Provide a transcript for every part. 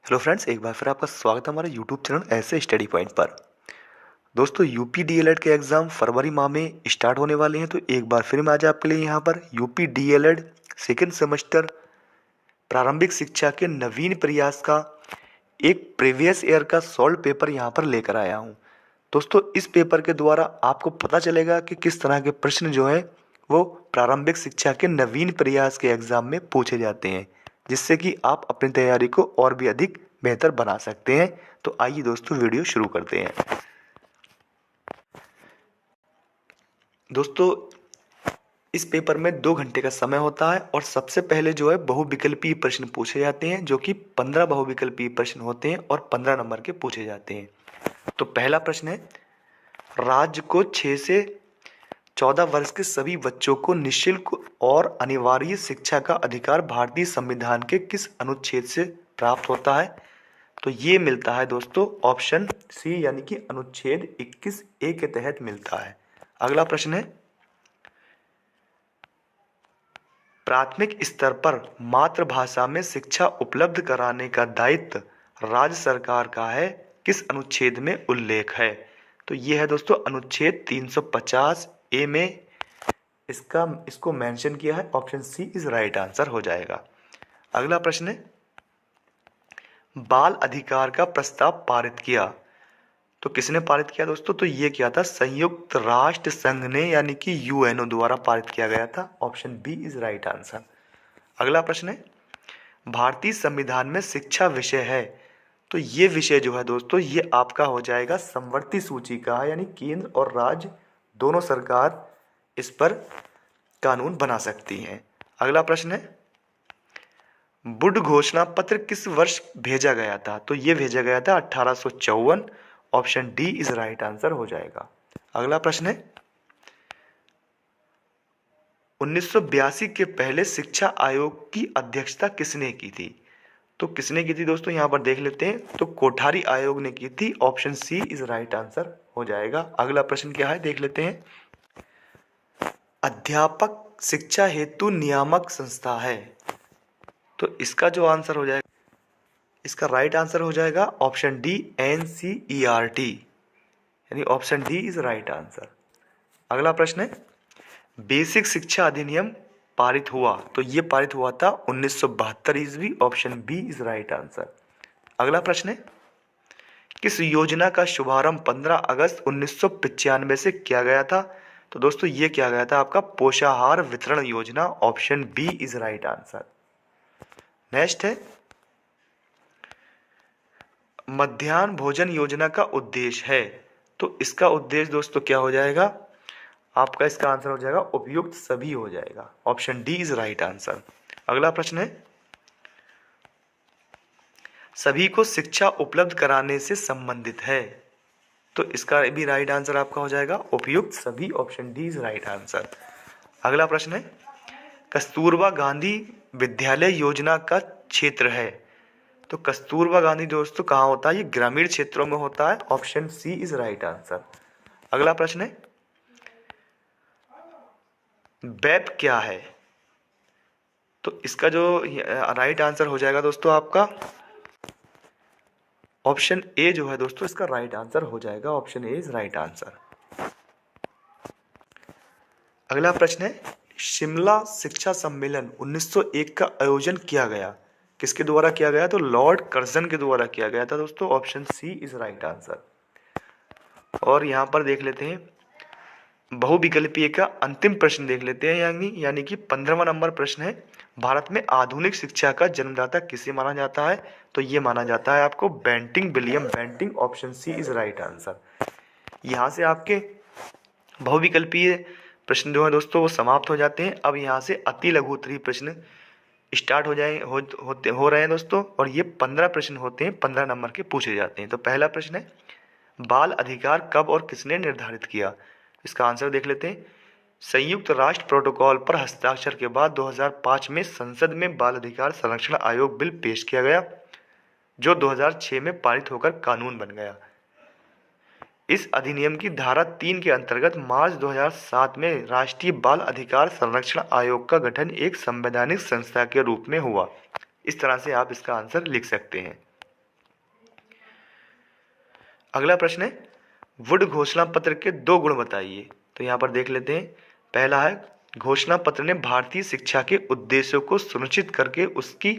Hello friends, एक बार फिर आपका स्वागत है हमारे यूट्यूब चैनल ऐसे स्टडी पॉइंट पर। दोस्तों, यूपी डीएलएड के एग्ज़ाम फरवरी माह में स्टार्ट होने वाले हैं, तो एक बार फिर मैं आज आपके लिए यहाँ पर यूपी डीएलएड सेकेंड सेमेस्टर प्रारंभिक शिक्षा के नवीन प्रयास का एक प्रीवियस ईयर का सॉल्व पेपर यहाँ पर लेकर आया हूँ। दोस्तों, इस पेपर के द्वारा आपको पता चलेगा कि किस तरह के प्रश्न जो हैं वो प्रारंभिक शिक्षा के नवीन प्रयास के एग्ज़ाम में पूछे जाते हैं, जिससे कि आप अपनी तैयारी को और भी अधिक बेहतर बना सकते हैं। तो आइए दोस्तों, वीडियो शुरू करते हैं। दोस्तों, इस पेपर में 2 घंटे का समय होता है और सबसे पहले जो है बहुविकल्पीय प्रश्न पूछे जाते हैं, जो कि 15 बहुविकल्पीय प्रश्न होते हैं और 15 नंबर के पूछे जाते हैं। तो पहला प्रश्न है, राज्य को 6 से 14 वर्ष के सभी बच्चों को निःशुल्क और अनिवार्य शिक्षा का अधिकार भारतीय संविधान के किस अनुच्छेद से प्राप्त होता है? तो ये मिलता है दोस्तों ऑप्शन सी, यानी कि अनुच्छेद 21A के तहत मिलता है। अगला प्रश्न है, प्राथमिक स्तर पर मातृभाषा में शिक्षा उपलब्ध कराने का दायित्व राज्य सरकार का है, किस अनुच्छेद में उल्लेख है? तो ये है दोस्तों अनुच्छेद 350A में इसको मेंशन किया है। Option C is right answer हो जाएगा। अगला प्रश्न है, बाल अधिकार का प्रस्ताव पारित किया, तो किसने पारित किया दोस्तों? तो ये किया था संयुक्त राष्ट्र संघ ने, यानी कि यूएनओ द्वारा पारित किया गया था। Option B is right answer. अगला प्रश्न है, भारतीय संविधान में शिक्षा विषय है, तो ये विषय जो है दोस्तों ये आपका हो जाएगा समवर्ती सूची का है, यानी केंद्र और राज्य दोनों सरकार इस पर कानून बना सकती हैं। अगला प्रश्न है, वुड घोषणा पत्र किस वर्ष भेजा गया था? तो ये भेजा गया था 1854। Option D is right answer हो जाएगा। अगला प्रश्न है, 1982 के पहले शिक्षा आयोग की अध्यक्षता किसने की थी? तो किसने की थी दोस्तों, यहां पर देख लेते हैं। तो कोठारी आयोग ने की थी। Option C is right answer हो जाएगा। अगला प्रश्न क्या है देख लेते हैं, अध्यापक शिक्षा हेतु नियामक संस्था है, तो इसका जो आंसर हो जाएगा, इसका राइट आंसर हो जाएगा ऑप्शन डी एनसीईआरटी, यानी option D is right answer. अगला प्रश्न है, बेसिक शिक्षा अधिनियम पारित हुआ, तो ये पारित हुआ था 1972 ईस्वी। Option B is right answer. अगला प्रश्न है, किस योजना का शुभारंभ 15 अगस्त 1995 से किया गया था? तो दोस्तों ये किया गया था आपका पोषाहार वितरण योजना। Option B is right answer. Next है, मध्याह्न भोजन योजना का उद्देश्य है, तो इसका उद्देश्य दोस्तों क्या हो जाएगा आपका? इसका आंसर हो जाएगा उपयुक्त सभी हो जाएगा। Option D is right answer. अगला प्रश्न है, सभी को शिक्षा उपलब्ध कराने से संबंधित है, तो इसका भी राइट आंसर आपका हो जाएगा उपयुक्त सभी। Option D is right answer. अगला प्रश्न है, कस्तूरबा गांधी विद्यालय योजना का क्षेत्र है, तो कस्तूरबा गांधी दोस्तों कहाँ होता है? ये ग्रामीण क्षेत्रों में होता है। Option C is right answer. अगला प्रश्न है, बैप क्या है? तो इसका जो राइट आंसर हो जाएगा दोस्तों आपका ऑप्शन ए जो है दोस्तों इसका राइट आंसर हो जाएगा। Option A is right answer. अगला प्रश्न है, शिमला शिक्षा सम्मेलन 1901 का आयोजन किया गया, किसके द्वारा किया गया? तो लॉर्ड कर्जन के द्वारा किया गया था दोस्तों। Option C is right answer. और यहाँ पर देख लेते हैं बहुविकल्पीय का अंतिम प्रश्न देख लेते हैं, यानी कि 15वां नंबर प्रश्न है, भारत में आधुनिक शिक्षा का जन्मदाता किसे माना जाता है? तो ये माना जाता है आपको Bentinck, William Bentinck. Option C is right answer. यहाँ से आपके बहुविकल्पीय प्रश्न जो है दोस्तों वो समाप्त हो जाते हैं। अब यहाँ से अति लघु उत्तरीय प्रश्न स्टार्ट हो रहे हैं दोस्तों, और ये 15 प्रश्न होते हैं, 15 नंबर के पूछे जाते हैं। तो पहला प्रश्न है, बाल अधिकार कब और किसने निर्धारित किया? इसका आंसर देख लेते हैं, संयुक्त राष्ट्र प्रोटोकॉल पर हस्ताक्षर के बाद 2005 में संसद में बाल अधिकार संरक्षण आयोग बिल पेश किया गया, जो 2006 में पारित होकर कानून बन गया। इस अधिनियम की धारा 3 के अंतर्गत मार्च 2007 में राष्ट्रीय बाल अधिकार संरक्षण आयोग का गठन एक संवैधानिक संस्था के रूप में हुआ। इस तरह से आप इसका आंसर लिख सकते हैं। अगला प्रश्न है वुड घोषणा पत्र के 2 गुण बताइए। तो यहाँ पर देख लेते हैं। पहला है घोषणा पत्र ने भारतीय शिक्षा के उद्देश्यों को सुनिश्चित करके उसकी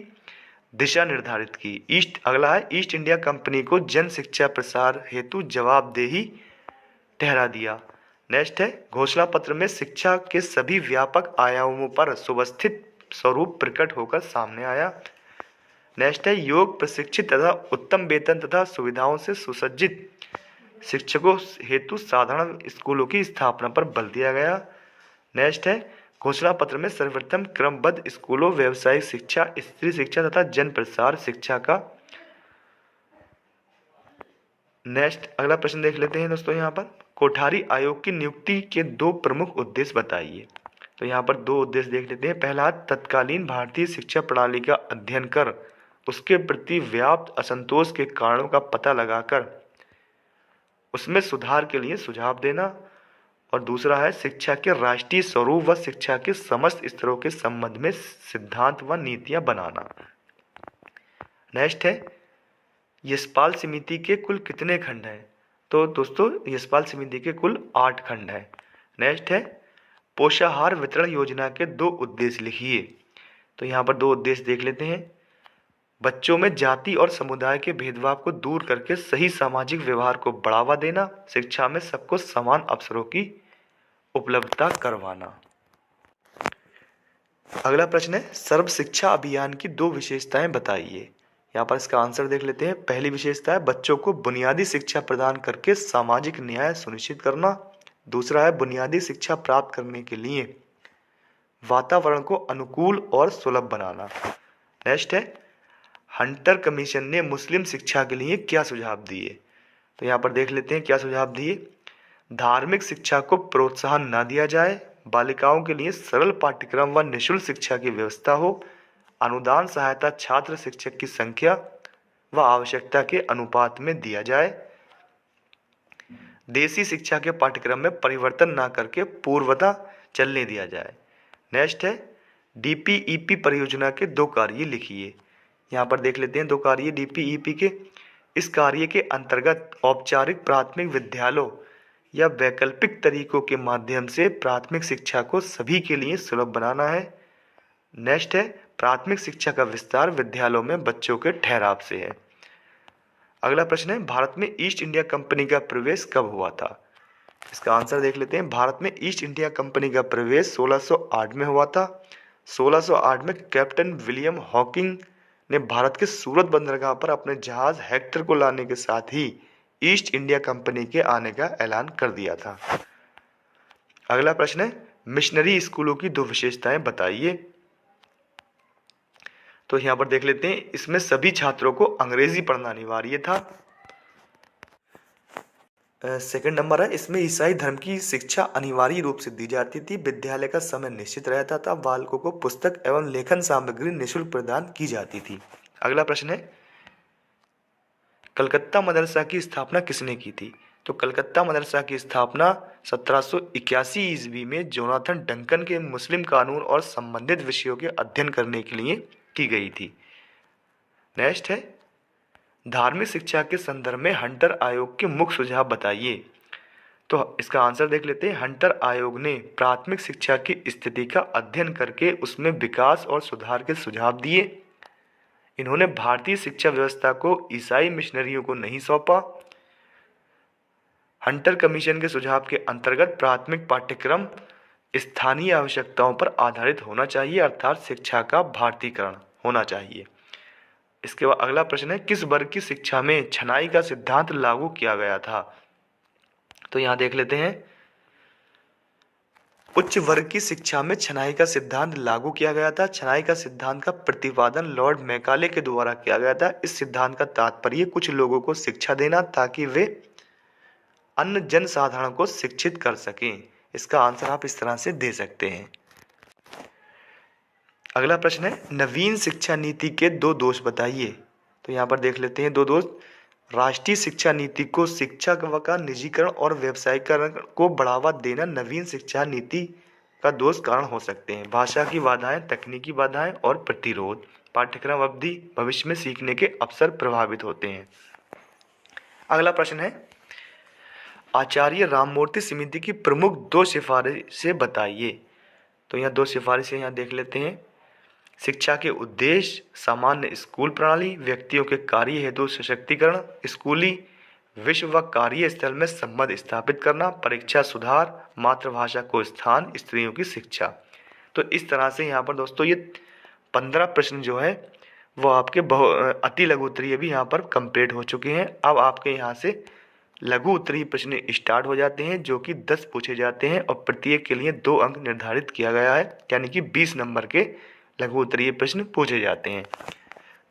दिशा निर्धारित की। अगला है ईस्ट इंडिया कंपनी को जन शिक्षा प्रसार हेतु जवाबदेही ठहरा दिया। नेक्स्ट है घोषणा पत्र में शिक्षा के सभी व्यापक आयामों पर सुव्यवस्थित स्वरूप प्रकट होकर सामने आया। नेक्स्ट है योग प्रशिक्षित तथा उत्तम वेतन तथा सुविधाओं से सुसज्जित शिक्षकों हेतु साधारण स्कूलों की स्थापना पर बल दिया गया। नेक्स्ट है घोषणा पत्र में सर्वप्रथम क्रमबद्ध स्कूलों, व्यावसायिक शिक्षा, स्त्री शिक्षा तथा जन प्रसार शिक्षा का। नेक्स्ट अगला प्रश्न देख लेते हैं दोस्तों। यहाँ पर कोठारी आयोग की नियुक्ति के 2 प्रमुख उद्देश्य बताइए। तो यहाँ पर 2 उद्देश्य देख लेते हैं। पहला तत्कालीन भारतीय शिक्षा प्रणाली का अध्ययन कर उसके प्रति व्याप्त असंतोष के कारणों का पता लगाकर उसमें सुधार के लिए सुझाव देना। और दूसरा है शिक्षा के राष्ट्रीय स्वरूप व शिक्षा के समस्त स्तरों के संबंध में सिद्धांत व नीतियां बनाना। नेक्स्ट है यशपाल समिति के कुल कितने खंड हैं। तो दोस्तों यशपाल समिति के कुल 8 खंड हैं। नेक्स्ट है पोषाहार वितरण योजना के 2 उद्देश्य लिखिए। तो यहाँ पर 2 उद्देश्य देख लेते हैं। बच्चों में जाति और समुदाय के भेदभाव को दूर करके सही सामाजिक व्यवहार को बढ़ावा देना, शिक्षा में सबको समान अवसरों की उपलब्धता करवाना। अगला प्रश्न है सर्व शिक्षा अभियान की 2 विशेषताएं बताइए। यहाँ पर इसका आंसर देख लेते हैं। पहली विशेषता है बच्चों को बुनियादी शिक्षा प्रदान करके सामाजिक न्याय सुनिश्चित करना। दूसरा है बुनियादी शिक्षा प्राप्त करने के लिए वातावरण को अनुकूल और सुलभ बनाना। नेक्स्ट है हंटर कमीशन ने मुस्लिम शिक्षा के लिए क्या सुझाव दिए। तो यहाँ पर देख लेते हैं क्या सुझाव दिए। धार्मिक शिक्षा को प्रोत्साहन न दिया जाए, बालिकाओं के लिए सरल पाठ्यक्रम व निःशुल्क शिक्षा की व्यवस्था हो, अनुदान सहायता छात्र शिक्षक की संख्या व आवश्यकता के अनुपात में दिया जाए, देसी शिक्षा के पाठ्यक्रम में परिवर्तन न करके पूर्वता चलने दिया जाए। नेक्स्ट है डीपीईपी परियोजना के 2 कार्य लिखिए। यहाँ पर देख लेते हैं 2 कार्य डीपीईपी के। इस कार्य के अंतर्गत औपचारिक प्राथमिक विद्यालयों या वैकल्पिक तरीकों के माध्यम से प्राथमिक शिक्षा को सभी के लिए सुलभ बनाना है। नेक्स्ट है प्राथमिक शिक्षा का विस्तार विद्यालयों में बच्चों के ठहराव से है। अगला प्रश्न है भारत में ईस्ट इंडिया कंपनी का प्रवेश कब हुआ था। इसका आंसर देख लेते हैं। भारत में ईस्ट इंडिया कंपनी का प्रवेश 1608 में हुआ था। 1608 में कैप्टन विलियम हॉकिंग ने भारत के सूरत बंदरगाह पर अपने जहाज हेक्टर को लाने के साथ ही ईस्ट इंडिया कंपनी के आने का ऐलान कर दिया था। अगला प्रश्न है मिशनरी स्कूलों की 2 विशेषताएं बताइए। तो यहाँ पर देख लेते हैं। इसमें सभी छात्रों को अंग्रेजी पढ़ना अनिवार्य था। सेकंड नंबर है इसमें ईसाई धर्म की शिक्षा अनिवार्य रूप से दी जाती थी। विद्यालय का समय निश्चित रहता था। बालकों को पुस्तक एवं लेखन सामग्री निःशुल्क प्रदान की जाती थी। अगला प्रश्न है कलकत्ता मदरसा की स्थापना किसने की थी। तो कलकत्ता मदरसा की स्थापना 1781 ईस्वी में जोनाथन डंकन के मुस्लिम कानून और संबंधित विषयों के अध्ययन करने के लिए की गई थी। नेक्स्ट है धार्मिक शिक्षा के संदर्भ में हंटर आयोग के मुख्य सुझाव बताइए। तो इसका आंसर देख लेते हैं। हंटर आयोग ने प्राथमिक शिक्षा की स्थिति का अध्ययन करके उसमें विकास और सुधार के सुझाव दिए। इन्होंने भारतीय शिक्षा व्यवस्था को ईसाई मिशनरियों को नहीं सौंपा। हंटर कमीशन के सुझाव के अंतर्गत प्राथमिक पाठ्यक्रम स्थानीय आवश्यकताओं पर आधारित होना चाहिए, अर्थात शिक्षा का भारतीकरण होना चाहिए। इसके बाद अगला प्रश्न है किस वर्ग की शिक्षा में छनाई का सिद्धांत लागू किया गया था। तो यहाँ देख लेते हैं। उच्च वर्ग की शिक्षा में छनाई का सिद्धांत लागू किया गया था। छनाई का सिद्धांत का प्रतिपादन लॉर्ड मैकाले के द्वारा किया गया था। इस सिद्धांत का तात्पर्य कुछ लोगों को शिक्षा देना ताकि वे अन्य जन साधारण को शिक्षित कर सकें। इसका आंसर आप इस तरह से दे सकते हैं। अगला प्रश्न है नवीन शिक्षा नीति के 2 दोष बताइए। तो यहाँ पर देख लेते हैं 2 दोष। राष्ट्रीय शिक्षा नीति को शिक्षा का निजीकरण और व्यवसायीकरण को बढ़ावा देना नवीन शिक्षा नीति का दोष कारण हो सकते हैं। भाषा की बाधाएं, तकनीकी बाधाएं और प्रतिरोध, पाठ्यक्रम अवधि, भविष्य में सीखने के अवसर प्रभावित होते हैं। अगला प्रश्न है, आचार्य राममूर्ति समिति की प्रमुख 2 सिफारिशें बताइए। तो यहाँ 2 सिफारिशें यहाँ देख लेते हैं। शिक्षा के उद्देश्य, सामान्य स्कूल प्रणाली, व्यक्तियों के कार्य हेतु सशक्तिकरण, स्कूली विश्व व कार्य स्थल में संबंध स्थापित करना, परीक्षा सुधार, मातृभाषा को स्थान, स्त्रियों की शिक्षा। तो इस तरह से यहाँ पर दोस्तों ये 15 प्रश्न जो है वो आपके अति लघु उत्तरीय भी यहाँ पर कंप्लीट हो चुके हैं। अब आपके यहाँ से लघु उत्तरीय प्रश्न स्टार्ट हो जाते हैं जो कि 10 पूछे जाते हैं और प्रत्येक के लिए 2 अंक निर्धारित किया गया है, यानी कि 20 नंबर के लघु उत्तरीय प्रश्न पूछे जाते हैं।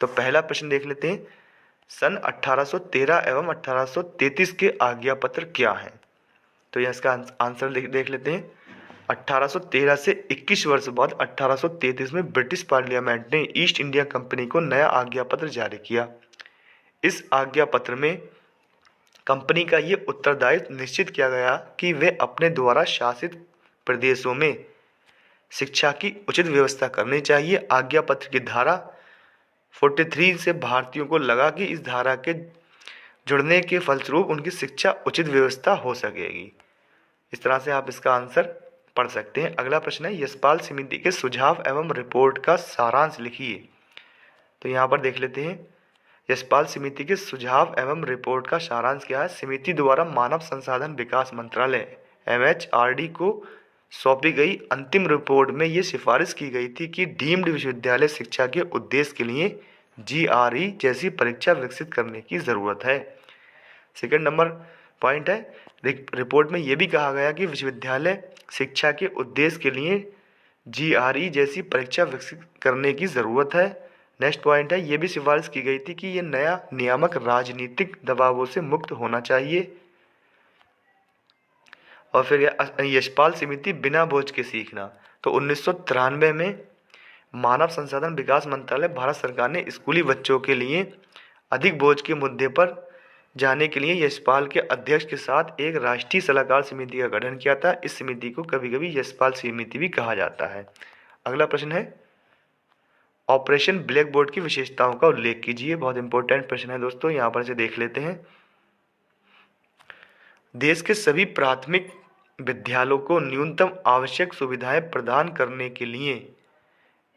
तो पहला प्रश्न देख लेते हैं, सन 1813 एवं 1833 के आज्ञा पत्र क्या हैं। तो यह इसका आंसर देख लेते हैं। 1813 से 21 वर्ष बाद 1833 में ब्रिटिश पार्लियामेंट ने ईस्ट इंडिया कंपनी को नया आज्ञा पत्र जारी किया। इस आज्ञा पत्र में कंपनी का ये उत्तरदायित्व निश्चित किया गया कि वे अपने द्वारा शासित प्रदेशों में शिक्षा की उचित व्यवस्था करनी चाहिए। आज्ञा पत्र की धारा 43 से भारतीयों को लगा कि इस धारा के जुड़ने के फलस्वरूप उनकी शिक्षा उचित व्यवस्था हो सकेगी। इस तरह से आप इसका आंसर पढ़ सकते हैं। अगला प्रश्न है, यशपाल समिति के सुझाव एवं रिपोर्ट का सारांश लिखिए। तो यहाँ पर देख लेते हैं, यशपाल समिति के सुझाव एवं रिपोर्ट का सारांश क्या है। समिति द्वारा मानव संसाधन विकास मंत्रालय MHRD को सौंपी गई अंतिम रिपोर्ट में ये सिफारिश की गई थी कि डीम्ड विश्वविद्यालय शिक्षा के उद्देश्य के लिए GRE जैसी परीक्षा विकसित करने की ज़रूरत है। सेकंड नंबर पॉइंट है, रिपोर्ट में ये भी कहा गया कि विश्वविद्यालय शिक्षा के उद्देश्य के लिए GRE जैसी परीक्षा विकसित करने की ज़रूरत है। नेक्स्ट पॉइंट है, ये भी सिफारिश की गई थी कि ये नया नियामक राजनीतिक दबावों से मुक्त होना चाहिए। और फिर यशपाल समिति बिना बोझ के सीखना। तो 1993 में मानव संसाधन विकास मंत्रालय भारत सरकार ने स्कूली बच्चों के लिए अधिक बोझ के मुद्दे पर जाने के लिए यशपाल के अध्यक्ष के साथ एक राष्ट्रीय सलाहकार समिति का गठन किया था। इस समिति को कभी कभी यशपाल समिति भी कहा जाता है। अगला प्रश्न है, ऑपरेशन ब्लैक बोर्ड की विशेषताओं का उल्लेख कीजिए। बहुत इंपॉर्टेंट प्रश्न है दोस्तों, यहाँ पर से देख लेते हैं। देश के सभी प्राथमिक विद्यालयों को न्यूनतम आवश्यक सुविधाएं प्रदान करने के लिए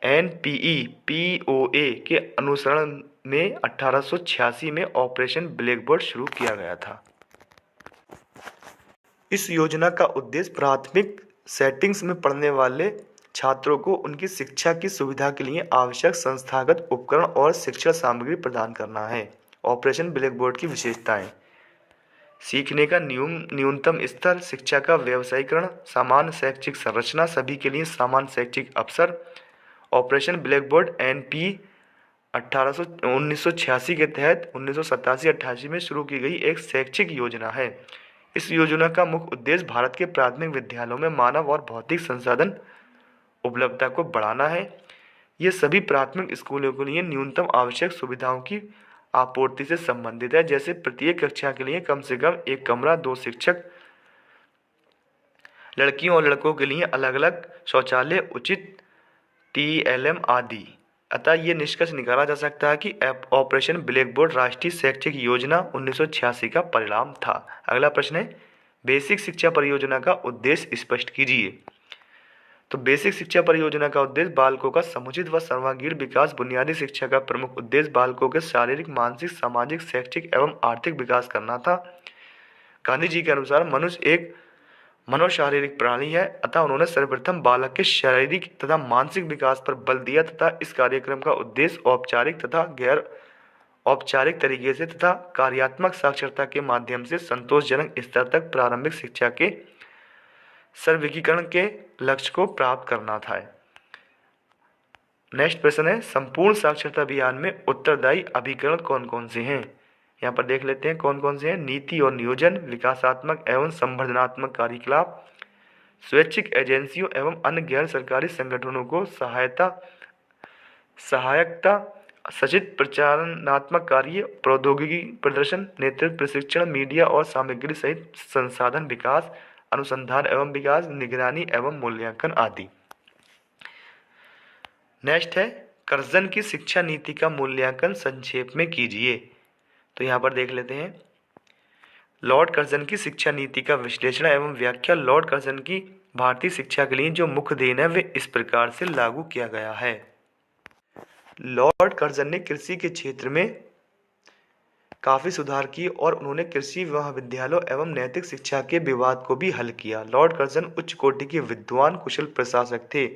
NPE-POA के अनुसरण में 1886 में ऑपरेशन ब्लैक बोर्ड शुरू किया गया था। इस योजना का उद्देश्य प्राथमिक सेटिंग्स में पढ़ने वाले छात्रों को उनकी शिक्षा की सुविधा के लिए आवश्यक संस्थागत उपकरण और शिक्षण सामग्री प्रदान करना है। ऑपरेशन ब्लैक बोर्ड की विशेषताएं, सीखने का न्यूनतम स्तर, शिक्षा का व्यवसायीकरण, समान शैक्षिक संरचना, सभी के लिए समान शैक्षिक अवसर। ऑपरेशन ब्लैक बोर्ड NPE 1986 के तहत 1987-88 में शुरू की गई एक शैक्षिक योजना है। इस योजना का मुख्य उद्देश्य भारत के प्राथमिक विद्यालयों में मानव और भौतिक संसाधन उपलब्धता को बढ़ाना है। ये सभी प्राथमिक स्कूलों के लिए न्यूनतम आवश्यक सुविधाओं की आपूर्ति से संबंधित है, जैसे प्रत्येक कक्षा के लिए कम से कम एक कमरा, 2 शिक्षक, लड़कियों और लड़कों के लिए अलग अलग शौचालय, उचित TLM आदि। अतः ये निष्कर्ष निकाला जा सकता है कि ऑपरेशन ब्लैक बोर्ड राष्ट्रीय शैक्षिक योजना 1986 का परिणाम था। अगला प्रश्न है, बेसिक शिक्षा परियोजना का उद्देश्य स्पष्ट कीजिए। तो बेसिक शिक्षा परियोजना का उद्देश्य बालकों का समुचित व सर्वांगीण विकास। बुनियादी शिक्षा का प्रमुख उद्देश्य बालकों के शारीरिक, मानसिक, सामाजिक, शैक्षिक एवं आर्थिक विकास करना था। गांधी जी के अनुसार मनुष्य एक मनोशारीरिक प्राणी है, अतः उन्होंने सर्वप्रथम बालक के शारीरिक तथा मानसिक विकास पर बल दिया तथा इस कार्यक्रम का उद्देश्य औपचारिक तथा गैर औपचारिक तरीके से तथा कार्यात्मक साक्षरता के माध्यम से संतोषजनक स्तर तक प्रारंभिक शिक्षा के सर्वकीकरण के लक्ष्य को प्राप्त करना था। नेक्स्ट प्रश्न है, संपूर्ण साक्षरता अभियान में उत्तरदायी अभिकरण कौन कौन से हैं। यहाँ पर देख लेते हैं कौन कौन से हैं। नीति और नियोजन, विकासात्मक एवं संवर्धनात्मक कार्यकलाप, स्वैच्छिक एजेंसियों एवं अन्य गैर सरकारी संगठनों को सहायकता, सचित प्रचारणात्मक कार्य, प्रौद्योगिकी प्रदर्शन, नेतृत्व प्रशिक्षण, मीडिया और सामग्री सहित संसाधन विकास, अनुसंधान एवं विकास, निगरानी एवं मूल्यांकन आदि। नेक्स्ट है, कर्जन की शिक्षा नीति का मूल्यांकन संक्षेप में कीजिए। तो यहाँ पर देख लेते हैं, लॉर्ड कर्जन की शिक्षा नीति का विश्लेषण एवं व्याख्या। लॉर्ड कर्जन की भारतीय शिक्षा के लिए जो मुख्य देन है वे इस प्रकार से लागू किया गया है। लॉर्ड कर्जन ने कृषि के क्षेत्र में काफी सुधार किए और उन्होंने कृषि महाविद्यालयों एवं नैतिक शिक्षा के विवाद को भी हल किया। लॉर्ड कर्जन उच्च कोटि के विद्वान कुशल प्रशासक थे।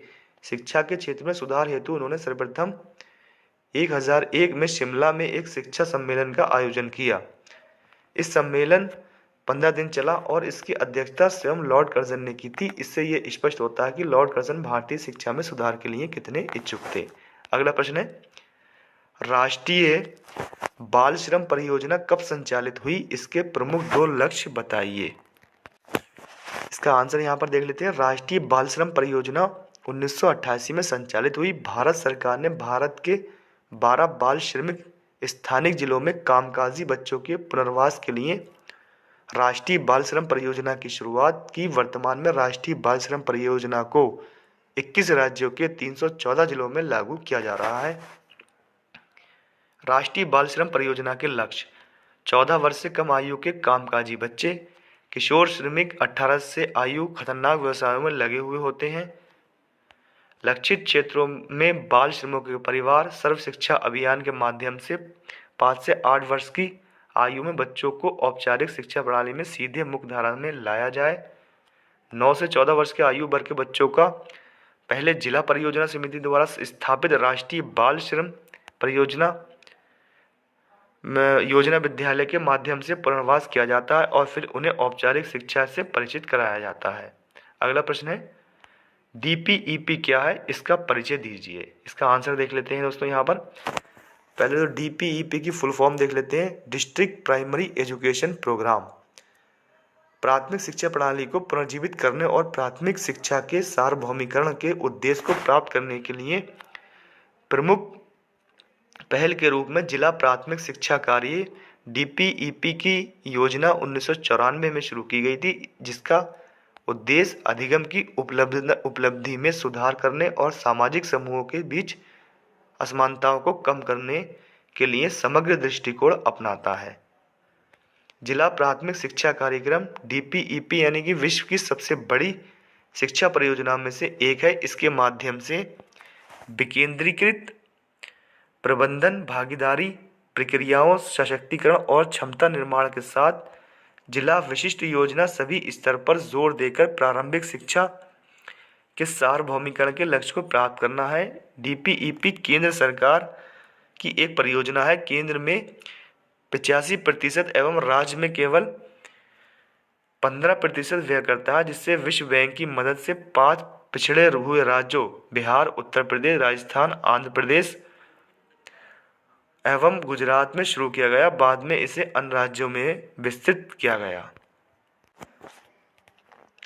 शिक्षा के क्षेत्र में सुधार हेतु उन्होंने सर्वप्रथम 1001 में शिमला में एक शिक्षा सम्मेलन का आयोजन किया। इस सम्मेलन 15 दिन चला और इसकी अध्यक्षता स्वयं लॉर्ड कर्जन ने की थी। इससे यह स्पष्ट होता है कि लॉर्ड कर्जन भारतीय शिक्षा में सुधार के लिए कितने इच्छुक थे। अगला प्रश्न है, राष्ट्रीय बाल श्रम परियोजना कब संचालित हुई? इसके प्रमुख 2 लक्ष्य बताइए। इसका आंसर यहाँ पर देख लेते हैं। राष्ट्रीय बाल श्रम परियोजना 1988 में संचालित हुई। भारत सरकार ने भारत के 12 बाल श्रमिक स्थानिक जिलों में कामकाजी बच्चों के पुनर्वास के लिए राष्ट्रीय बाल श्रम परियोजना की शुरुआत की। वर्तमान में राष्ट्रीय बाल श्रम परियोजना को 21 राज्यों के 314 जिलों में लागू किया जा रहा है। राष्ट्रीय बाल श्रम परियोजना के लक्ष्य: 14 वर्ष से कम आयु के कामकाजी बच्चे, किशोर श्रमिक 18 से आयु खतरनाक व्यवसायों में लगे हुए होते हैं। लक्षित क्षेत्रों में बाल श्रमिकों के परिवार। सर्व शिक्षा अभियान के माध्यम से 5 से 8 वर्ष की आयु में बच्चों को औपचारिक शिक्षा प्रणाली में सीधे मुख्यधारा में लाया जाए। 9 से 14 वर्ष के आयु वर्ग के बच्चों का पहले जिला परियोजना समिति द्वारा स्थापित राष्ट्रीय बाल श्रम परियोजना योजना विद्यालय के माध्यम से पुनर्वास किया जाता है और फिर उन्हें औपचारिक शिक्षा से परिचित कराया जाता है। अगला प्रश्न है, डीपीईपी क्या है? इसका परिचय दीजिए। इसका आंसर देख लेते हैं दोस्तों। यहाँ पर पहले तो डीपीईपी की फुल फॉर्म देख लेते हैं। District primary education programme. प्राथमिक शिक्षा प्रणाली को पुनर्जीवित करने और प्राथमिक शिक्षा के सार्वभौमिकरण के उद्देश्य को प्राप्त करने के लिए प्रमुख पहल के रूप में जिला प्राथमिक शिक्षा कार्य डीपीईपी की योजना 1994 में शुरू की गई थी, जिसका उद्देश्य अधिगम की उपलब्धि में सुधार करने और सामाजिक समूहों के बीच असमानताओं को कम करने के लिए समग्र दृष्टिकोण अपनाता है। जिला प्राथमिक शिक्षा कार्यक्रम डीपीईपी यानी कि विश्व की सबसे बड़ी शिक्षा परियोजना में से एक है। इसके माध्यम से विकेंद्रीकृत प्रबंधन, भागीदारी, प्रक्रियाओं, सशक्तिकरण और क्षमता निर्माण के साथ जिला विशिष्ट योजना सभी स्तर पर जोर देकर प्रारंभिक शिक्षा के सार्वभौमिकरण के लक्ष्य को प्राप्त करना है। डीपीईपी केंद्र सरकार की एक परियोजना है। केंद्र में 85% एवं राज्य में केवल 15% व्यय करता है, जिससे विश्व बैंक की मदद से 5 पिछड़े हुए राज्यों बिहार, उत्तर प्रदेश, राजस्थान, आंध्र प्रदेश एवं गुजरात में शुरू किया गया। बाद में इसे अन्य राज्यों में विस्तृत किया गया।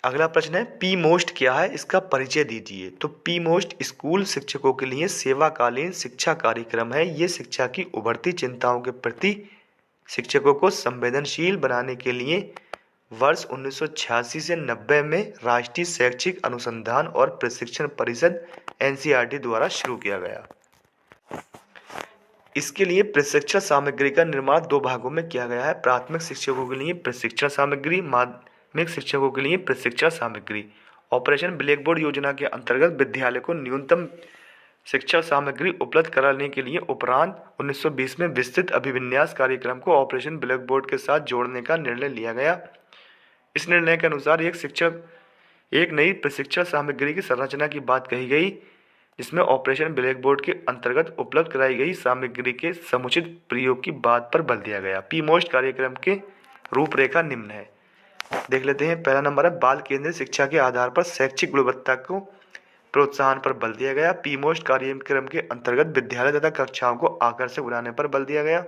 अगला प्रश्न है, पी मोस्ट क्या है? इसका परिचय दीजिए। तो पी मोस्ट स्कूल शिक्षकों के लिए सेवाकालीन शिक्षा कार्यक्रम है। ये शिक्षा की उभरती चिंताओं के प्रति शिक्षकों को संवेदनशील बनाने के लिए वर्ष 1986 से 90 में राष्ट्रीय शैक्षिक अनुसंधान और प्रशिक्षण परिषद एनसीईआरटी द्वारा शुरू किया गया। इसके लिए प्रशिक्षण सामग्री का निर्माण 2 भागों में किया गया है। प्राथमिक शिक्षकों के लिए प्रशिक्षण सामग्री, माध्यमिक शिक्षकों के लिए प्रशिक्षण सामग्री। ऑपरेशन ब्लैक बोर्ड योजना के अंतर्गत विद्यालय को न्यूनतम शिक्षा सामग्री उपलब्ध कराने के लिए उपरांत 1920 में विस्तृत अभिविन्यास कार्यक्रम को ऑपरेशन ब्लैक बोर्ड के साथ जोड़ने का निर्णय लिया गया। इस निर्णय के अनुसार एक नई प्रशिक्षण सामग्री की संरचना की बात कही गई, जिसमें ऑपरेशन ब्लैक बोर्ड के अंतर्गत उपलब्ध कराई गई सामग्री के समुचित प्रयोग की बात पर बल दिया गया। पी मोस्ट कार्यक्रम के रूपरेखा निम्न है। देख लेते हैं। पहला नंबर है, बाल केंद्रित शिक्षा के आधार पर शैक्षिक गुणवत्ता को प्रोत्साहन पर बल दिया गया। पी मोस्ट कार्यक्रम के अंतर्गत विद्यालय तथा कक्षाओं को आकर्षक बनाने पर बल दिया गया।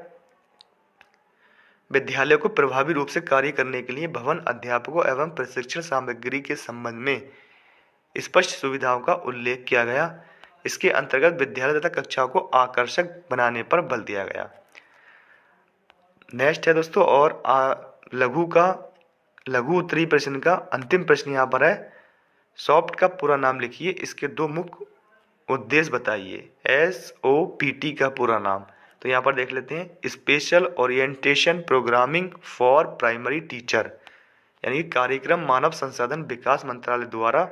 विद्यालय को प्रभावी रूप से कार्य करने के लिए भवन, अध्यापकों एवं प्रशिक्षण सामग्री के संबंध में स्पष्ट सुविधाओं का उल्लेख किया गया। इसके अंतर्गत विद्यालय तथा कक्षाओं को आकर्षक बनाने पर बल दिया गया। नेक्स्ट है दोस्तों, और लघु उत्तरीय प्रश्न का अंतिम प्रश्न यहाँ पर है। सॉफ्ट का पूरा नाम लिखिए। इसके 2 मुख्य उद्देश्य बताइए। SOPT का पूरा नाम तो यहाँ पर देख लेते हैं, special orientation programming for primary teacher, यानी कार्यक्रम मानव संसाधन विकास मंत्रालय द्वारा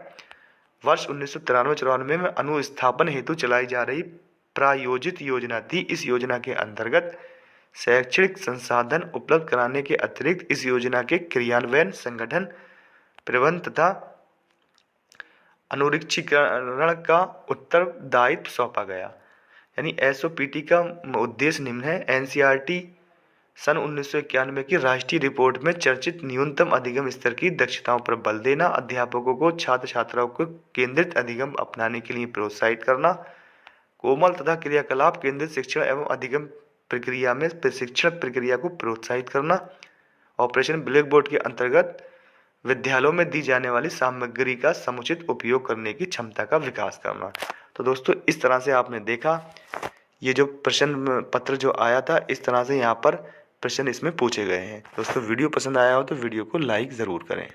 वर्ष 1993-94 में अनुस्थापन हेतु चलाई जा रही प्रायोजित योजना थी। इस योजना के अंतर्गत शैक्षणिक संसाधन उपलब्ध कराने के अतिरिक्त इस योजना के क्रियान्वयन, संगठन, प्रबंधन तथा अनुरीक्षीकरण का उत्तरदायित्व सौंपा गया। यानी एसओपीटी का उद्देश्य निम्न है। एनसीईआरटी सन 1991 की राष्ट्रीय रिपोर्ट में चर्चित न्यूनतम अधिगम स्तर की दक्षताओं पर बल देना, अध्यापकों को छात्र छात्राओं को केंद्रित अधिगम अपनाने के लिए प्रोत्साहित करना, कोमल तथा क्रियाकलाप केंद्रित शिक्षण एवं अधिगम प्रक्रिया में प्रशिक्षण प्रक्रिया को प्रोत्साहित करना, ऑपरेशन ब्लैक बोर्ड के अंतर्गत विद्यालयों में दी जाने वाली सामग्री का समुचित उपयोग करने की क्षमता का विकास करना। तो दोस्तों इस तरह से आपने देखा, ये जो प्रश्न पत्र जो आया था, इस तरह से यहाँ पर प्रश्न इसमें पूछे गए हैं। दोस्तों वीडियो पसंद आया हो तो वीडियो को लाइक ज़रूर करें।